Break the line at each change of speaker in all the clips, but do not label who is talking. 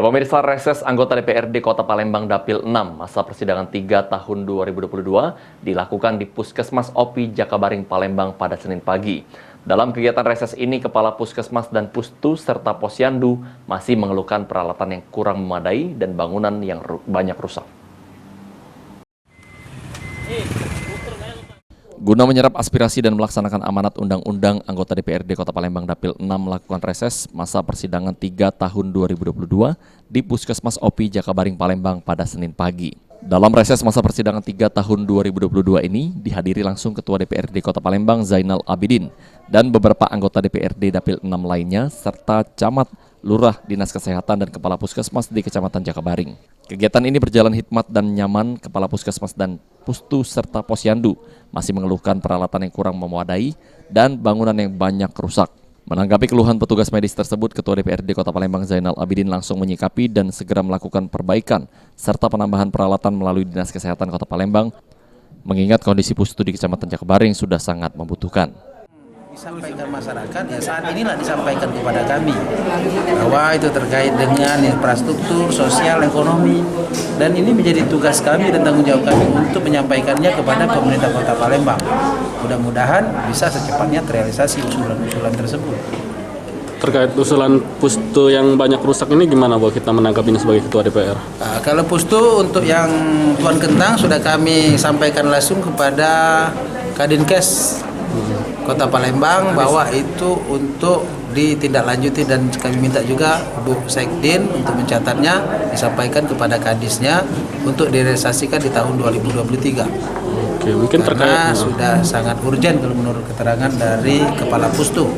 Pemirsa, reses anggota DPRD Kota Palembang Dapil 6 masa persidangan 3 tahun 2022 dilakukan di Puskesmas OPI Jakabaring Palembang pada Senin pagi. Dalam kegiatan reses ini, Kepala Puskesmas dan Pustu serta Posyandu masih mengeluhkan peralatan yang kurang memadai dan bangunan yang banyak rusak. Guna menyerap aspirasi dan melaksanakan amanat undang-undang, anggota DPRD Kota Palembang Dapil 6 melakukan reses masa persidangan 3 tahun 2022 di Puskesmas OPI Jakabaring Palembang pada Senin pagi. Dalam reses masa persidangan 3 tahun 2022 ini dihadiri langsung Ketua DPRD Kota Palembang Zainal Abidin dan beberapa anggota DPRD Dapil 6 lainnya serta camat, lurah, dinas kesehatan dan kepala puskesmas di Kecamatan Jakabaring. Kegiatan ini berjalan hikmat dan nyaman. Kepala puskesmas dan pustu serta posyandu masih mengeluhkan peralatan yang kurang memadai dan bangunan yang banyak rusak. Menanggapi keluhan petugas medis tersebut, Ketua DPRD Kota Palembang Zainal Abidin langsung menyikapi dan segera melakukan perbaikan serta penambahan peralatan melalui Dinas Kesehatan Kota Palembang, mengingat kondisi pustu di Kecamatan Jakabaring sudah sangat membutuhkan.
Disampaikan masyarakat, ya saat inilah disampaikan kepada kami bahwa itu terkait dengan infrastruktur, sosial, ekonomi, dan ini menjadi tugas kami dan tanggung jawab kami untuk menyampaikannya kepada pemerintah Kota Palembang. Mudah-mudahan bisa secepatnya terrealisasi usulan-usulan tersebut.
Terkait usulan pustu yang banyak rusak ini gimana Bu kita menanggapinya sebagai Ketua DPR?
Kalau pustu untuk yang Tuan Kentang sudah kami sampaikan langsung kepada Kadinkes Kota Palembang bahwa itu untuk ditindaklanjuti, dan kami minta juga Bu Sekdin untuk mencatatnya disampaikan kepada Kadisnya untuk direalisasikan di tahun 2023.
Oke, mungkin
karena sudah sangat urgent kalau menurut keterangan dari Kepala Pustu.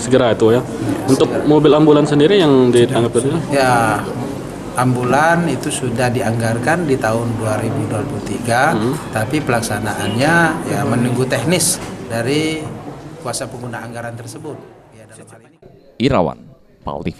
Segera itu ya. Untuk segera. Mobil ambulan sendiri yang ditanggapi itu?
Ya, ambulan itu sudah dianggarkan di tahun 2023, tapi pelaksanaannya ya menunggu teknis dari kuasa pengguna anggaran tersebut. Ya, dalam hal ini.
Irawan, PAL TV.